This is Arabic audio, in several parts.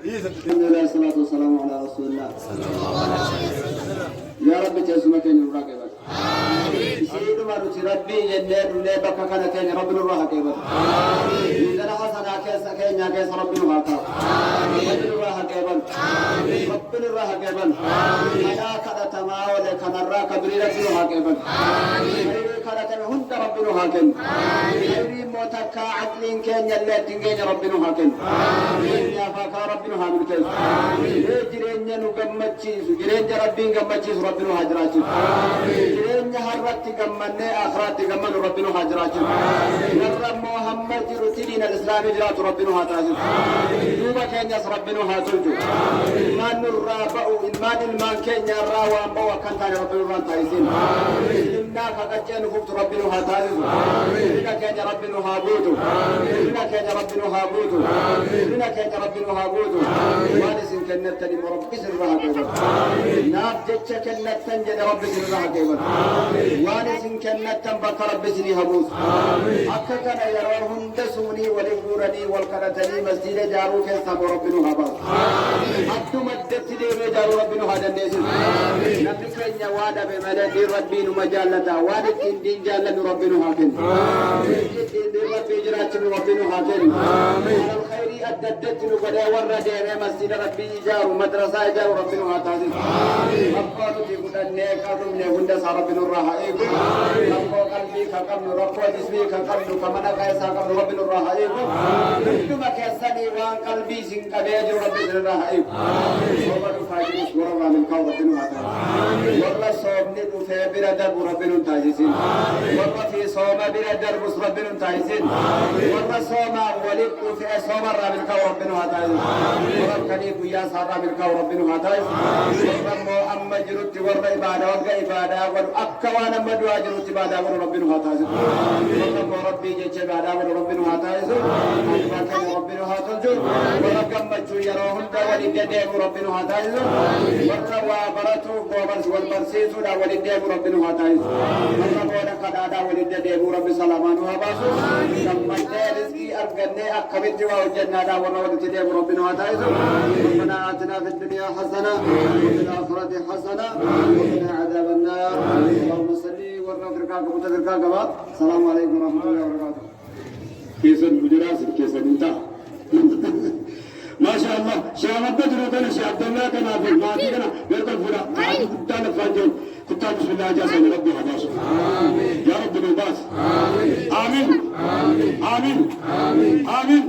الحمد لله والصلاة والسلام على رسول الله صلى الله عليه وسلم. يا رب تسمك الراقبة سيد مرت ربي جنات بك كان كان رب الراقبة إذا حسنا كيس كان كيس رب الراقبة رب الراقبة رب الراقبة أنا كذا تماول كان الراقب رب الراقبة كذا تمهند رب الراقبة خيري موتك عقلين كان يلا تنجي رب الراقبة يا فاك رب الراقبة جرين نجمتشيس جرين ربين جمتشيس ربنا هاجراتي جرين هرتي جمنة آخرتي جمن ربنا هاجراتي نرى محمد جرتين الإسلام جرات ربنا هاتاجي دوبا كينيا ربنا هاتوجو ما نرى بأو إيمان المان كينيا را وامبا وكان تاني ربنا هاتايزين إننا كأجن فوت ربنا هاتاجي إننا كينيا ربنا هابودو إننا كينيا ربنا هابودو إننا كينيا ربنا هابودو وانسين كنت تاني مربي سرها كيبا ناف جتش كنت تنجد ربي سرها كيبا وانسين كنت تنبك ربي سري هبوس أككنا يراهم دسوني ولفورني والكرتني مسجد جارو كيسا ربنا هبا أبدو مدت دي جارو ربنا هذا النسل نبكن يوانا بملك ربي مجالتا وانت دين جالن ربنا هاكن دين ربي جرات ربنا هاكن على الخير أددت نقدا ورد مسجد ربي جارو مدرسة جارو ربنا هاتازي أبقالو تقول النيك أدوم نهند ربنا الراحة ربو قلبي كقبل ربو جسمي كقبل كمنا كيسا قبل ربنا الراحة كما كيساني وان قلبي سنقبيج ربنا الراحة ومن فاجر ورا من قول ربنا هاتازي والله صوبني في بردر ربنا تاجسين والله في صوم بردر ربنا تاجسين والله صوم ولد في صوم من قول ربنا هاتازي وربكني بيا سارا من قول ربنا هاتازي ورمو أما جرت ورا إبادة ورا إبادة والأكوانا مدوا جرت إبادة ورا ربنا هاتازي ورمو ربي جت إبادة ورا ربنا هاتازي أكبر ربنا هاتازي ورا كم بتشو يروهن دولي ديم ربنا هاتازي ورا وابرتو وبرس والبرسيس ولا ولي ديم ربنا هاتازي ورا بودا كذا ولي ديم ربي سلامان وهباسو لما ترزقي أرجعني أكبر جوا وجنة ورا ولي ديم ربنا هاتازي ربنا آتنا في الدنيا حسنة وفي الآخرة حسنة وقنا عذاب النار اللهم صل وسلم السلام عليكم ورحمة الله وبركاته. كيسن مجراس كيسن انت ما شاء الله شامت بدرودنا شاء عبد الله كنا في الماضي كنا بيركل فلا هذه كتان فانجل كتان بسم الله جاسم ربي حباس يا رب نباس آمين آمين آمين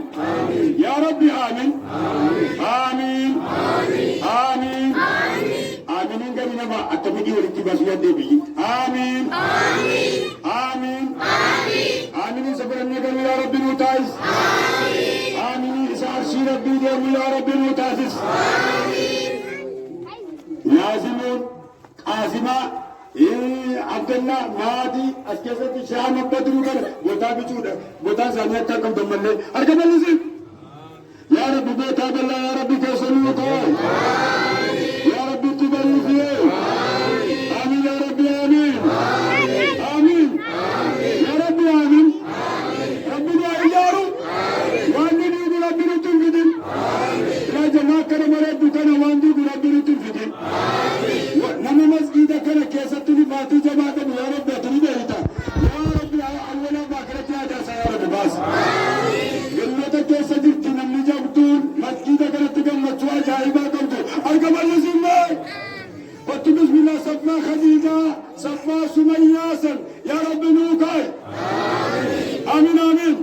يا ربي آمين آمين آمين آمين كمينا ما أتمنى ولتباس يدي بي آمين آمين آمين آمين سبحانك يا رب نوتايز آمين إسحاق شير ربي يا رب نوتايز لازمون قاسمة عبد الله مادي أسكت شام بدرو كر بوتا بيجودا بوتا زانية تكم دمنة أركب اللزم يا رب بيتا بالله يا رب كسروا كون يا رب تبارك فيه آمين يا رب آمين آمين يا رب آمين ربنا يجارو واني نقول ربنا تنفذين لا جماعة كنا مرد كنا واندي ربنا تنفذين نما مسجد كنا كيسة فاتو جماعة يا رب تري بيتا يا رب أولا باكرة يا جالس يا رب باس قلنا تكيسة جبت نمني جبتون مسجد كنا تكمل مشروع جايبا كنتو أركب اللزم وقت بسم الله سفما خديجة سفما سمية يا رب نوكاي آمين آمين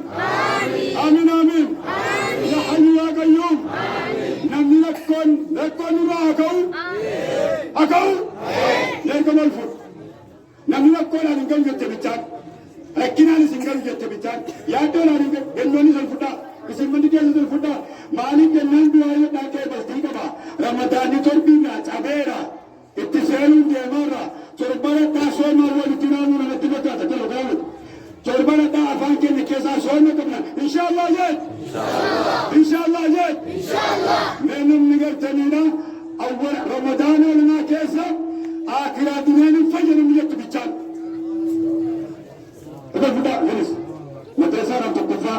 آمين آمين يا حي يا قيوم نمني لكون نرى أكو لكم الفر نمني لكون أنا نقول جت بيتان لكن أنا سنقول جت بيتان يا دول أنا جنوني الفدا اسم من دي الفدا مالك جنان بيوالي داكي بس دي كبا رمضان تربينا تعبيرا اتصالون جمارة تربنا تاسون أول تنامون على تبتة تلو كلامك تربنا تافان كن كيسا سون كمنا إن شاء الله جد إن شاء الله جد إن شاء الله منهم نقدر تنينا أول رمضان ولنا كيسا آخر دنيا فجر ميت بيتان هذا فدا خلص مدرسة رم تكفى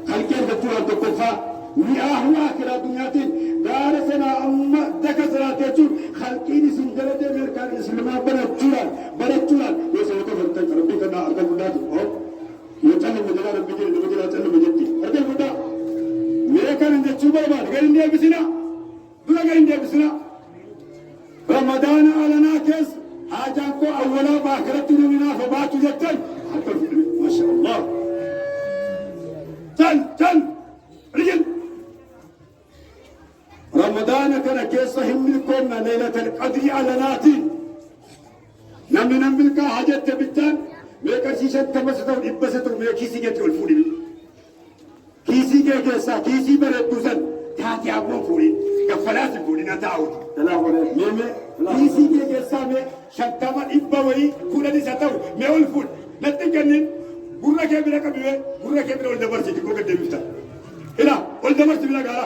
خلكين دكتور رم تكفى مئاه آخر دنياتين دار سنا أما دك سراتيجون خلقين سنجلة مركان إسلام برجولان يسوع كفرت ربي كنا أركان بدات أو يجعل مجرى ربي جل مجرى جل مجدي أركان بدا مركان عند شوبا بار غير إنديا بسنا دولا غير إنديا بسنا رمضان على كيس حاجانكو أولا باكرتنا منا فباتوا جتن ما شاء الله تن رجل رمضان كان كيسهم لكم ليلة القدر على ناتي نملك حاجة تبتان ميكاسيشة تمسطوا إبسطوا ميكيسي جت الفولي كيسي كيسا كيسي بردوزن تاتي أبو فولي كفلاس فولي نتاود ميمي كيسي كيسا مي شتما إبوي فولي ستاو ميول فول نتكنن برا كبيرة كبيرة برا كبيرة والدبرسي تكوك الدبستا هنا والدبرسي بلا غارا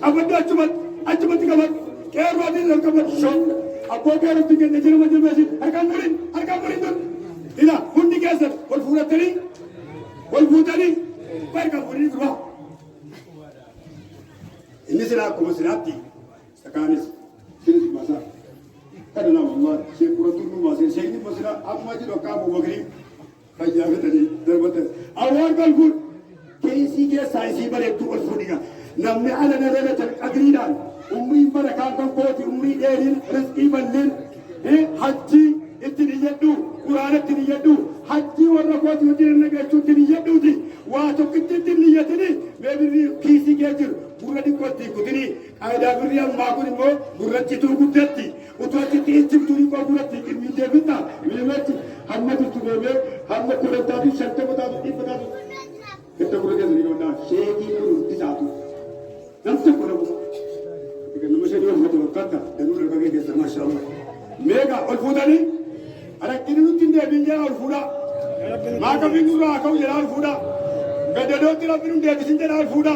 أبدا أجمد كمان كير وادي لو كمان شون أبو كير تيجي نجينا مجمع بس أركان مولين دون هنا هندي كاسر والفورة تري والفوتاني بارك مولين كوا إني سلاكم سلاتي سكانيس سيرس ماسا كذا والله شيء كرتون ماسين شيء مسلا أما جلو كابو بغري فجأة تاني دربته أول كالفور كيسي كيسايسي بريتو والفوديا نمني على نزلة القدريدان أمي بركان كوتي أمي إيرين رزقي بلين حجي اتنيجدو قرآن اتنيجدو حجي ورقوتي ودين نجاتو اتنيجدو دي واتو كتنيجتني مبني كيسي كيجر بردي كوتي كتني أيدا بريان ماكوني مو بردي تو كتتي وتوتي تيجي توني كو بردي كمي دبنا ميمتي حمد تبغى حمد كلتادي شنطة بتادو إيه بتادو كتة بردي زريونا شيكي كرودي جاتو نفسه كله إذا نمشي يوم هذا وقتا دنور الباقي كيسر ما شاء الله ميجا الفوداني أنا كنينو تندي بينجا الفودا ما كبي نورا كاو جلال الفودا بدو ترى بينو ده بيسنجا الفودا